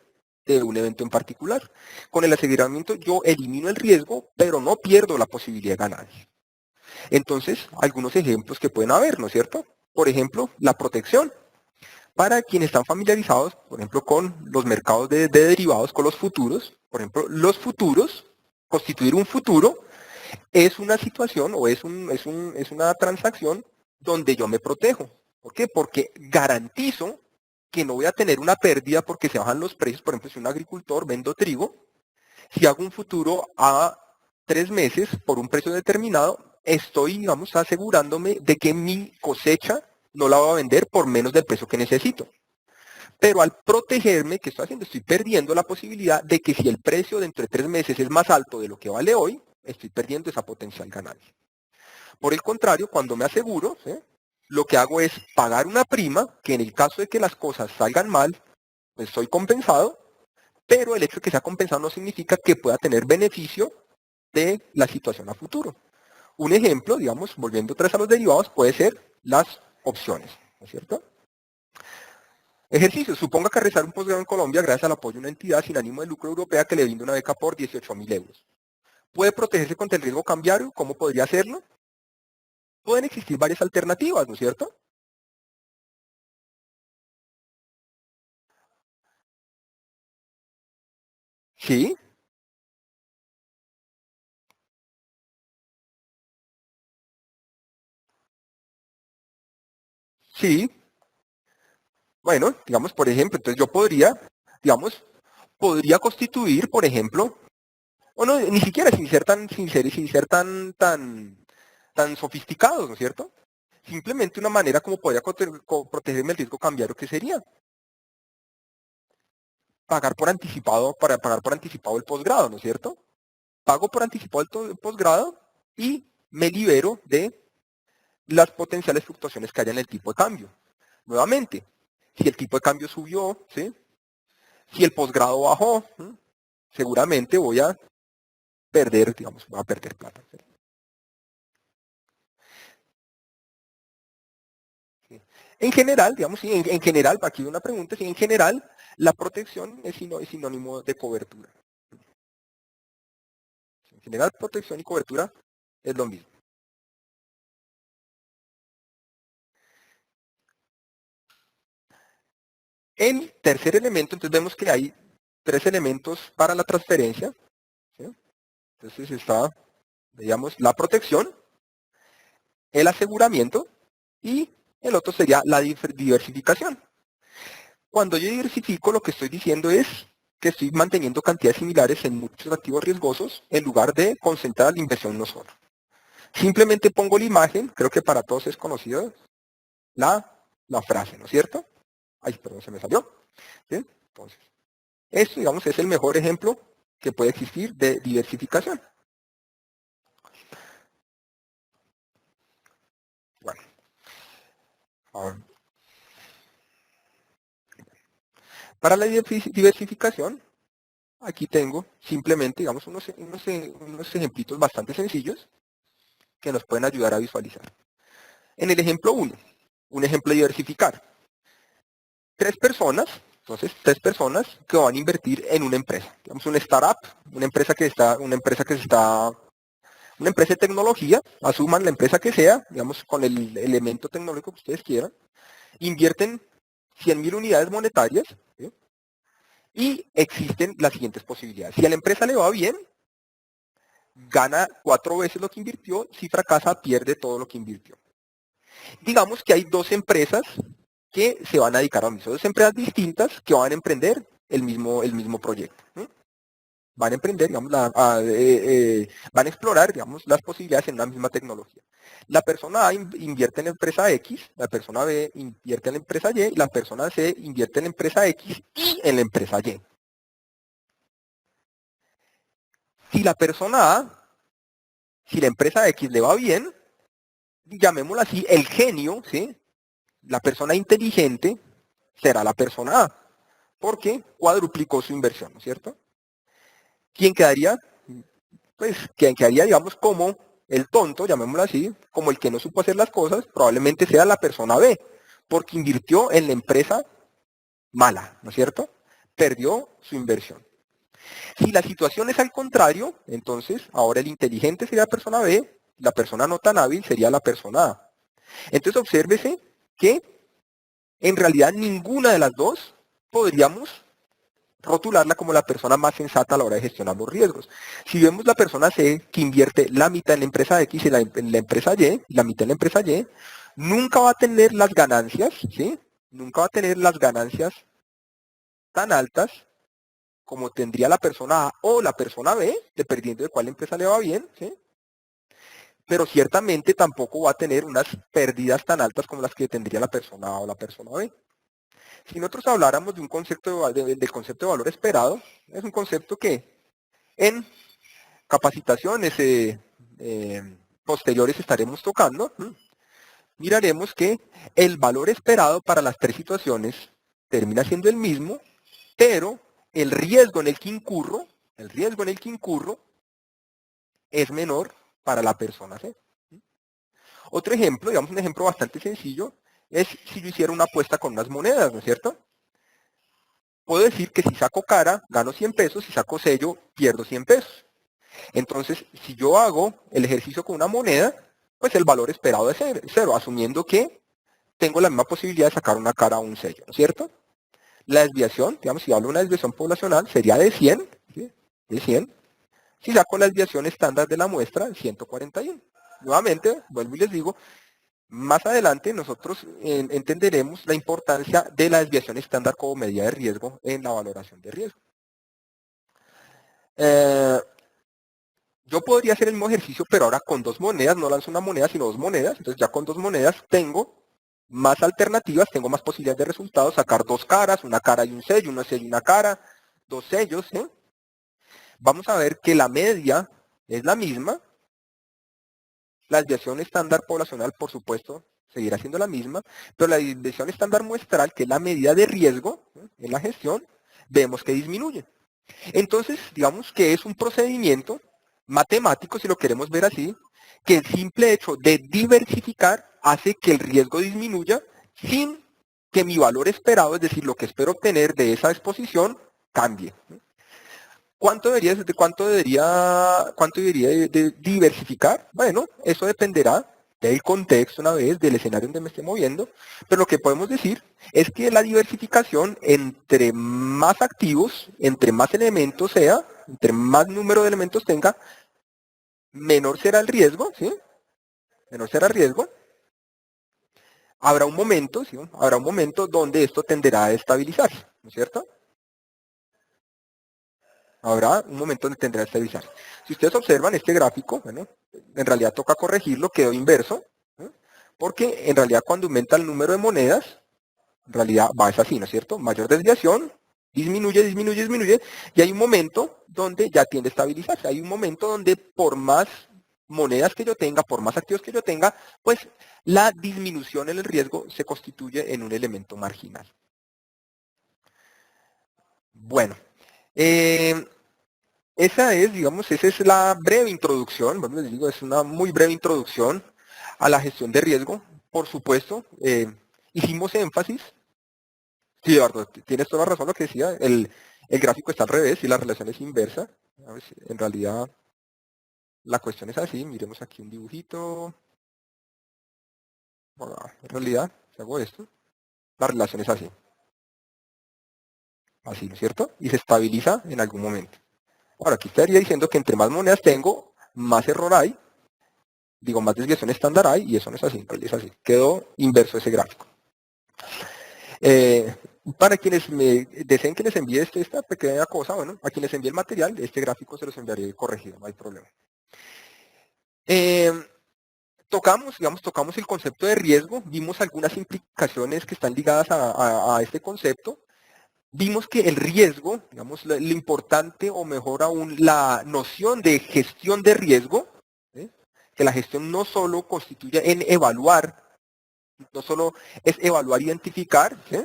de un evento en particular. Con el aseguramiento yo elimino el riesgo, pero no pierdo la posibilidad de ganancia. Entonces, algunos ejemplos que pueden haber, ¿no es cierto? Por ejemplo, la protección. Para quienes están familiarizados, por ejemplo, con los mercados de derivados, con los futuros, por ejemplo, los futuros, constituir un futuro es una situación o es una transacción donde yo me protejo. ¿Por qué? Porque garantizo que no voy a tener una pérdida porque se bajan los precios. Por ejemplo, si un agricultor vendo trigo, si hago un futuro a 3 meses por un precio determinado, estoy, digamos, asegurándome de que mi cosecha no la voy a vender por menos del precio que necesito. Pero al protegerme, ¿qué estoy haciendo? Estoy perdiendo la posibilidad de que si el precio dentro de 3 meses es más alto de lo que vale hoy, estoy perdiendo esa potencial ganancia. Por el contrario, cuando me aseguro, ¿sí? Lo que hago es pagar una prima, que en el caso de que las cosas salgan mal, pues soy compensado, pero el hecho de que sea compensado no significa que pueda tener beneficio de la situación a futuro. Un ejemplo, digamos, volviendo otra vez a los derivados, puede ser las opciones, ¿no es cierto? Ejercicio. Suponga que realizar un posgrado en Colombia gracias al apoyo de una entidad sin ánimo de lucro europea que le brinda una beca por 18.000 euros. ¿Puede protegerse contra el riesgo cambiario? ¿Cómo podría hacerlo? Pueden existir varias alternativas, ¿no es cierto? Sí, sí. Bueno, digamos, por ejemplo, entonces yo podría, digamos, podría constituir, por ejemplo, o no, ni siquiera sin ser tan sofisticados, ¿no es cierto? Simplemente una manera como podría protegerme el riesgo cambiario, que sería pagar por anticipado, para pagar por anticipado el posgrado, ¿no es cierto? Pago por anticipado el posgrado y me libero de las potenciales fluctuaciones que haya en el tipo de cambio. Nuevamente, si el tipo de cambio subió, ¿sí? Si el posgrado bajó, seguramente voy a perder, digamos, voy a perder plata. ¿Sí? Sí. En general, digamos, sí, en general, aquí hay una pregunta, sí, en general, la protección es sinónimo de cobertura. En general, protección y cobertura es lo mismo. El tercer elemento, entonces vemos que hay tres elementos para la transferencia. ¿Sí? Entonces está, digamos, la protección, el aseguramiento y el otro sería la diversificación. Cuando yo diversifico, lo que estoy diciendo es que estoy manteniendo cantidades similares en muchos activos riesgosos en lugar de concentrar la inversión en uno solo. Simplemente pongo la imagen, creo que para todos es conocido la frase, ¿no es cierto? Ay, perdón, se me salió. ¿Sí? Entonces, esto, digamos, es el mejor ejemplo que puede existir de diversificación. Bueno, ahora, para la diversificación, aquí tengo simplemente, digamos, unos ejemplitos bastante sencillos que nos pueden ayudar a visualizar. En el ejemplo 1, un ejemplo de diversificar. Tres personas que van a invertir en una empresa. Digamos, una startup, una empresa de tecnología, asuman la empresa que sea, digamos, con el elemento tecnológico que ustedes quieran, invierten 100.000 unidades monetarias, ¿sí? Y existen las siguientes posibilidades. Si a la empresa le va bien, gana 4 veces lo que invirtió, si fracasa, pierde todo lo que invirtió. Digamos que hay dos empresas que se van a dedicar a lo mismo, dos empresas distintas que van a emprender el mismo proyecto. ¿Sí? Van a emprender, digamos, van a explorar, digamos, las posibilidades en una misma tecnología. La persona A invierte en la empresa X, la persona B invierte en la empresa Y, y la persona C invierte en la empresa X y en la empresa Y. Si la persona A, si la empresa X le va bien, llamémoslo así, el genio, ¿sí? La persona inteligente será la persona A, porque cuadruplicó su inversión, ¿no es cierto? ¿Quién quedaría? Pues quien quedaría, digamos, como el tonto, llamémoslo así, como el que no supo hacer las cosas, probablemente sea la persona B, porque invirtió en la empresa mala, ¿no es cierto? Perdió su inversión. Si la situación es al contrario, entonces ahora el inteligente sería la persona B, la persona no tan hábil sería la persona A. Entonces obsérvese que en realidad ninguna de las dos podríamos rotularla como la persona más sensata a la hora de gestionar los riesgos. Si vemos la persona C que invierte la mitad en la empresa X y en la empresa Y, la mitad en la empresa Y, nunca va a tener las ganancias, ¿sí? Nunca va a tener las ganancias tan altas como tendría la persona A o la persona B, dependiendo de cuál empresa le va bien, ¿sí? Pero ciertamente tampoco va a tener unas pérdidas tan altas como las que tendría la persona A o la persona B. Si nosotros habláramos de un concepto del concepto de valor esperado, es un concepto que en capacitaciones posteriores estaremos tocando, miraremos que el valor esperado para las tres situaciones termina siendo el mismo, pero el riesgo en el que incurro es menor para la persona C. Otro ejemplo, digamos un ejemplo bastante sencillo, es si yo hiciera una apuesta con unas monedas, ¿no es cierto? Puedo decir que si saco cara, gano 100 pesos, si saco sello, pierdo 100 pesos. Entonces, si yo hago el ejercicio con una moneda, pues el valor esperado es cero, asumiendo que tengo la misma posibilidad de sacar una cara o un sello, ¿no es cierto? La desviación, digamos, si hablo de una desviación poblacional, sería de 100, ¿sí? De 100. Si saco la desviación estándar de la muestra, 141. Nuevamente, vuelvo y les digo, más adelante nosotros entenderemos la importancia de la desviación estándar como medida de riesgo en la valoración de riesgo. Eh, Yo podría hacer el mismo ejercicio, pero ahora con dos monedas, no lanzo una moneda, sino dos monedas. Entonces ya con dos monedas tengo más alternativas, tengo más posibilidades de resultados, sacar dos caras, una cara y un sello y una cara, dos sellos. ¿Sí? Vamos a ver que la media es la misma, La desviación estándar poblacional, por supuesto, seguirá siendo la misma, pero la desviación estándar muestral, que es la medida de riesgo en la gestión, vemos que disminuye. Entonces, digamos que es un procedimiento matemático, si lo queremos ver así, que el simple hecho de diversificar hace que el riesgo disminuya sin que mi valor esperado, es decir, lo que espero obtener de esa exposición, cambie. ¿Cuánto debería de diversificar? Bueno, eso dependerá del contexto una vez, del escenario donde me esté moviendo, pero lo que podemos decir es que la diversificación, entre más activos, entre más elementos sea, entre más número de elementos tenga, menor será el riesgo, ¿sí? Menor será el riesgo. Habrá un momento, ¿sí? Habrá un momento donde esto tenderá a estabilizarse, ¿no es cierto? Habrá un momento donde tendrá que estabilizar. Si ustedes observan este gráfico, bueno, en realidad toca corregirlo, quedó inverso, ¿no? Porque en realidad cuando aumenta el número de monedas, en realidad va es así, ¿no es cierto? Mayor desviación, disminuye, disminuye, disminuye, y hay un momento donde ya tiende a estabilizarse. Hay un momento donde por más monedas que yo tenga, por más activos que yo tenga, pues la disminución en el riesgo se constituye en un elemento marginal. Bueno, esa es la breve introducción, bueno, les digo, es una muy breve introducción a la gestión de riesgo. Por supuesto, hicimos énfasis, sí, Eduardo, tienes toda la razón lo que decía, el gráfico está al revés y la relación es inversa. A ver en realidad, la cuestión es así, miremos aquí un dibujito. Bueno, en realidad, si hago esto, la relación es así, así, ¿no es cierto? Y se estabiliza en algún momento. Ahora, aquí estaría diciendo que entre más monedas tengo, más error hay, digo, más desviación estándar hay, y eso no es así, es así. Quedó inverso ese gráfico. Para quienes me deseen que les envíe esta pequeña cosa, bueno, a quienes envíe el material, este gráfico se los enviaré corregido, no hay problema. Tocamos el concepto de riesgo, vimos algunas implicaciones que están ligadas a este concepto. Vimos que el riesgo, digamos, lo importante o mejor aún, la noción de gestión de riesgo, ¿sí? Que la gestión no solo constituye en evaluar, no solo es evaluar, identificar, ¿sí?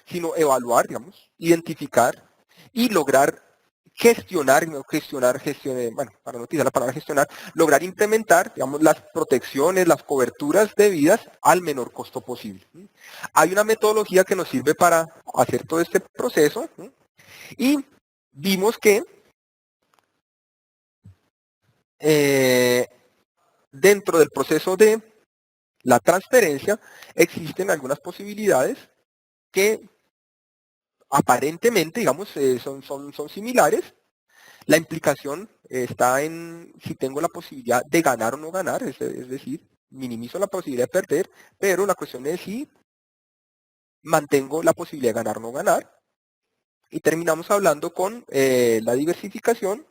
Sino evaluar, digamos, identificar y lograr gestionar, bueno, para no utilizar la palabra gestionar, lograr implementar, digamos, las protecciones, las coberturas debidas al menor costo posible. Hay una metodología que nos sirve para hacer todo este proceso, ¿sí? Y vimos que dentro del proceso de la transferencia existen algunas posibilidades que aparentemente, digamos, son similares. La implicación está en si tengo la posibilidad de ganar o no ganar, es decir, minimizo la posibilidad de perder, pero la cuestión es si mantengo la posibilidad de ganar o no ganar. Y terminamos hablando con la diversificación,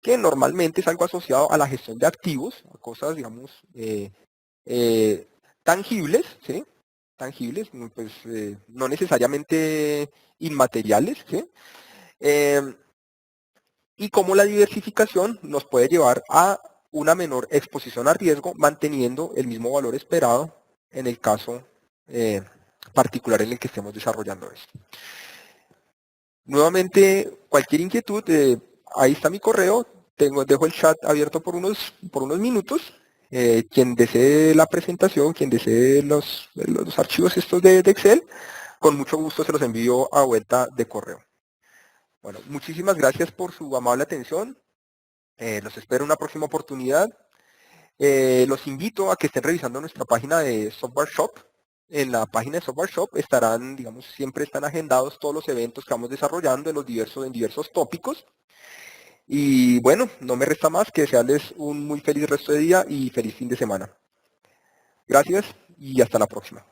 que normalmente es algo asociado a la gestión de activos, a cosas, digamos, tangibles, ¿sí? Tangibles, pues no necesariamente inmateriales, ¿sí? Y cómo la diversificación nos puede llevar a una menor exposición a riesgo, manteniendo el mismo valor esperado en el caso particular en el que estemos desarrollando esto. Nuevamente, cualquier inquietud, ahí está mi correo, dejo el chat abierto por unos minutos. Quien desee la presentación, quien desee los archivos estos de Excel, con mucho gusto se los envío a vuelta de correo. Bueno, muchísimas gracias por su amable atención. Los espero en una próxima oportunidad. Los invito a que estén revisando nuestra página de Software Shop. En la página de Software Shop estarán, digamos, siempre están agendados todos los eventos que vamos desarrollando en diversos tópicos. Y bueno, no me resta más que desearles un muy feliz resto de día y feliz fin de semana. Gracias y hasta la próxima.